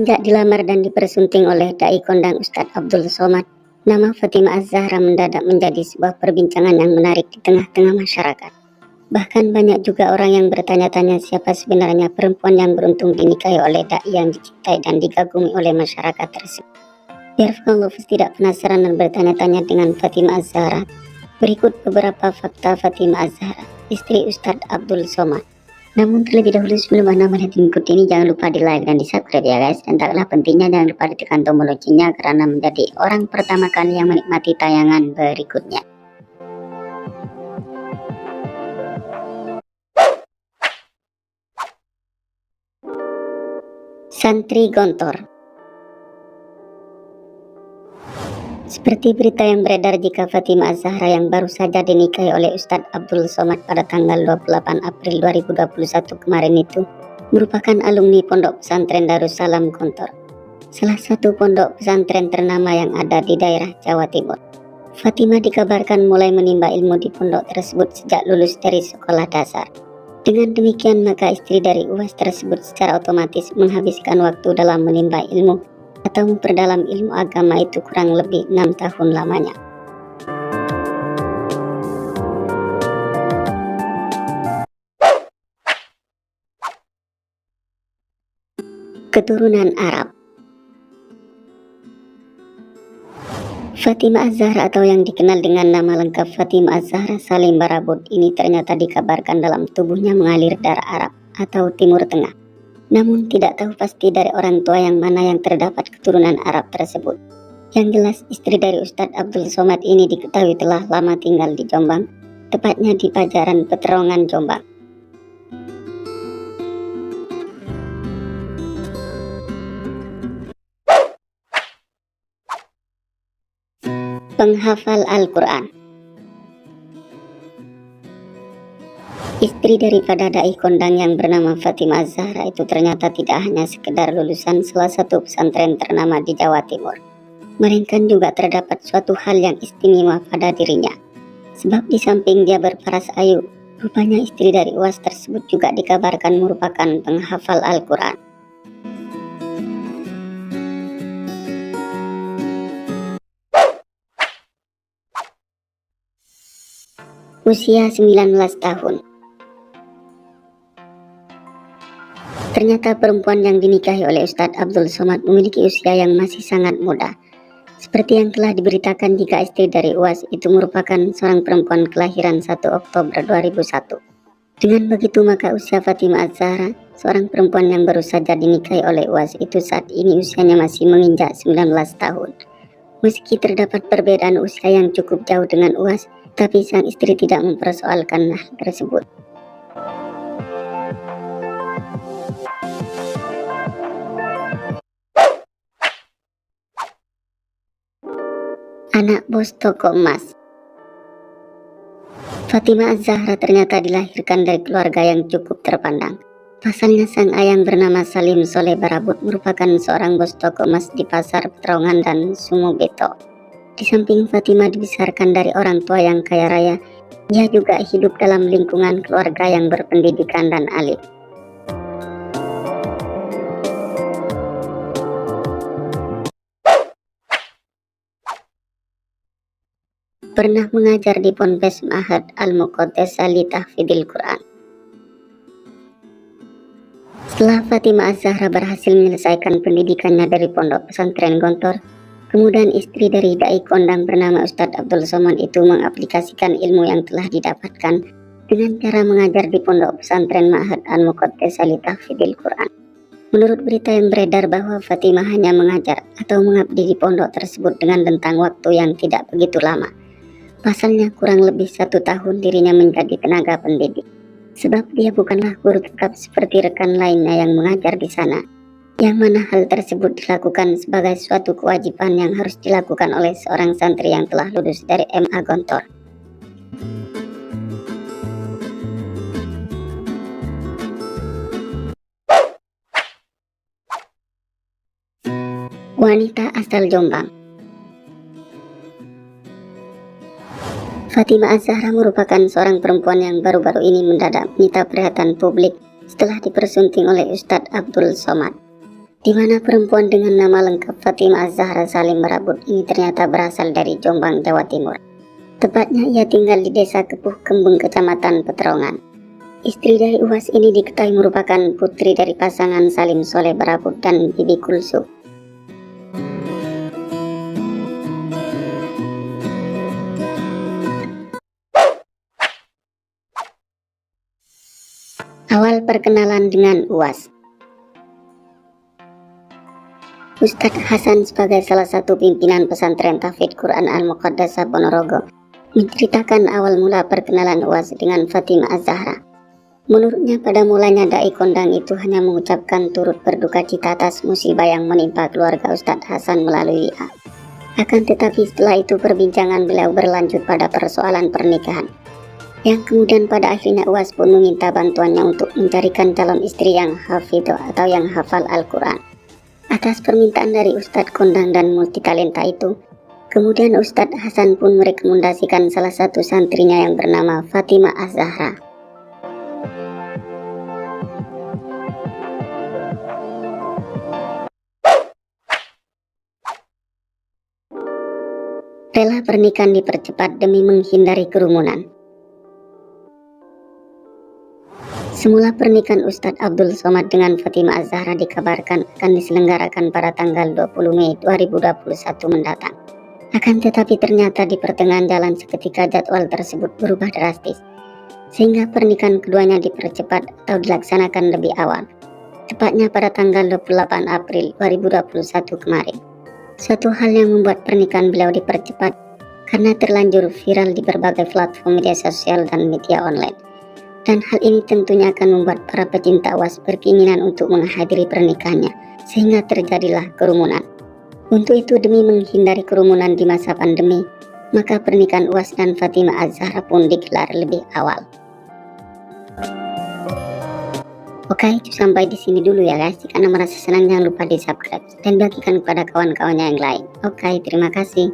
Sejak dilamar dan dipersunting oleh dai kondang Ustadz Abdul Somad, nama Fatimah Az-Zahra mendadak menjadi sebuah perbincangan yang menarik di tengah-tengah masyarakat. Bahkan banyak juga orang yang bertanya-tanya siapa sebenarnya perempuan yang beruntung dinikahi oleh dai yang dicintai dan digagumi oleh masyarakat tersebut. Biar followers tidak penasaran dan bertanya-tanya dengan Fatimah Az-Zahra, berikut beberapa fakta Fatimah Az-Zahra, istri Ustadz Abdul Somad. Namun terlebih dahulu sebelum Anda melihat link ini, jangan lupa di like dan di subscribe ya guys. Dan tak kalah pentingnya jangan lupa ditekan tombol loncengnya karena menjadi orang pertama kali yang menikmati tayangan berikutnya. Santri Gontor. Seperti berita yang beredar jika Fatimah Az-Zahra yang baru saja dinikahi oleh Ustadz Abdul Somad pada tanggal 28 April 2021 kemarin itu merupakan alumni Pondok Pesantren Darussalam Gontor, salah satu pondok pesantren ternama yang ada di daerah Jawa Timur. Fatimah dikabarkan mulai menimba ilmu di pondok tersebut sejak lulus dari sekolah dasar. Dengan demikian maka istri dari UAS tersebut secara otomatis menghabiskan waktu dalam menimba ilmu atau memperdalam ilmu agama itu kurang lebih 6 tahun lamanya. Keturunan Arab. Fatimah Az-Zahra atau yang dikenal dengan nama lengkap Fatimah Az-Zahra Salim Barabud ini ternyata dikabarkan dalam tubuhnya mengalir darah Arab atau Timur Tengah. Namun tidak tahu pasti dari orang tua yang mana yang terdapat keturunan Arab tersebut. Yang jelas istri dari Ustadz Abdul Somad ini diketahui telah lama tinggal di Jombang, tepatnya di Pajaran Peterongan, Jombang. Penghafal Al-Quran. Istri daripada dai kondang yang bernama Fatimah Az-Zahra itu ternyata tidak hanya sekedar lulusan salah satu pesantren ternama di Jawa Timur, melainkan juga terdapat suatu hal yang istimewa pada dirinya. Sebab di samping dia berparas ayu, rupanya istri dari UAS tersebut juga dikabarkan merupakan penghafal Al-Quran. Usia 19 tahun. Ternyata perempuan yang dinikahi oleh Ustadz Abdul Somad memiliki usia yang masih sangat muda. Seperti yang telah diberitakan jika istri dari UAS itu merupakan seorang perempuan kelahiran 1 Oktober 2001. Dengan begitu maka usia Fatimah Az-Zahra, seorang perempuan yang baru saja dinikahi oleh UAS itu saat ini usianya masih menginjak 19 tahun. Meski terdapat perbedaan usia yang cukup jauh dengan UAS, tapi sang istri tidak mempersoalkan hal tersebut. Anak bos toko emas. Fatimah Az-Zahra ternyata dilahirkan dari keluarga yang cukup terpandang. Pasalnya sang ayah bernama Salim Soleh Barabud merupakan seorang bos toko emas di Pasar Peterongan dan Sumobeto. Di samping Fatimah dibesarkan dari orang tua yang kaya raya, ia juga hidup dalam lingkungan keluarga yang berpendidikan dan alim. Pernah mengajar di Ponpes Ma'had Al-Muqaddasah li Tahfidil Quran. Setelah Fatimah Az-Zahra berhasil menyelesaikan pendidikannya dari Pondok Pesantren Gontor, kemudian istri dari dai kondang bernama Ustadz Abdul Somad itu mengaplikasikan ilmu yang telah didapatkan dengan cara mengajar di Pondok Pesantren Ma'had Al-Muqaddasah li Tahfidil Quran. Menurut berita yang beredar bahwa Fatimah hanya mengajar atau mengabdi di pondok tersebut dengan rentang waktu yang tidak begitu lama. Pasalnya kurang lebih 1 tahun dirinya menjadi tenaga pendidik. Sebab dia bukanlah guru tetap seperti rekan lainnya yang mengajar di sana. Yang mana hal tersebut dilakukan sebagai suatu kewajiban yang harus dilakukan oleh seorang santri yang telah lulus dari MA Gontor. Wanita asal Jombang. Fatimah Az-Zahra merupakan seorang perempuan yang baru-baru ini mendadak menyita perhatian publik setelah dipersunting oleh Ustadz Abdul Somad. di mana perempuan dengan nama lengkap Fatimah Az-Zahra Salim Merabut ini ternyata berasal dari Jombang, Jawa Timur. Tepatnya ia tinggal di Desa Kepuh Kembung, Kecamatan Peterongan. Istri dari UAS ini diketahui merupakan putri dari pasangan Salim Soleh Merabut dan Bibi Kulsum. Awal perkenalan dengan UAS. Ustadz Hasan sebagai salah satu pimpinan pesantren Tahfidz Quran Al-Muqaddasah Ponorogo menceritakan awal mula perkenalan UAS dengan Fatimah Az-Zahra. Menurutnya pada mulanya dai kondang itu hanya mengucapkan turut berduka cita atas musibah yang menimpa keluarga Ustadz Hasan melalui WA. Akan tetapi setelah itu perbincangan beliau berlanjut pada persoalan pernikahan, yang kemudian pada akhirnya UAS pun meminta bantuannya untuk mencarikan calon istri yang hafidho atau yang hafal Al-Quran. Atas permintaan dari Ustadz kondang dan multitalenta itu, kemudian Ustadz Hasan pun merekomendasikan salah satu santrinya yang bernama Fatimah Az-Zahra. Rela pernikahan dipercepat demi menghindari kerumunan. Semula pernikahan Ustadz Abdul Somad dengan Fatimah Az-Zahra dikabarkan akan diselenggarakan pada tanggal 20 Mei 2021 mendatang. Akan tetapi ternyata di pertengahan jalan seketika jadwal tersebut berubah drastis, sehingga pernikahan keduanya dipercepat atau dilaksanakan lebih awal, tepatnya pada tanggal 28 April 2021 kemarin. Suatu hal yang membuat pernikahan beliau dipercepat karena terlanjur viral di berbagai platform media sosial dan media online. Dan hal ini tentunya akan membuat para pecinta UAS berkeinginan untuk menghadiri pernikahannya, sehingga terjadilah kerumunan. Untuk itu demi menghindari kerumunan di masa pandemi, maka pernikahan UAS dan Fatimah Az-Zahra pun digelar lebih awal. Oke, itu sampai di sini dulu ya guys. Jika Anda merasa senang jangan lupa di subscribe dan bagikan kepada kawan-kawannya yang lain. Oke, terima kasih.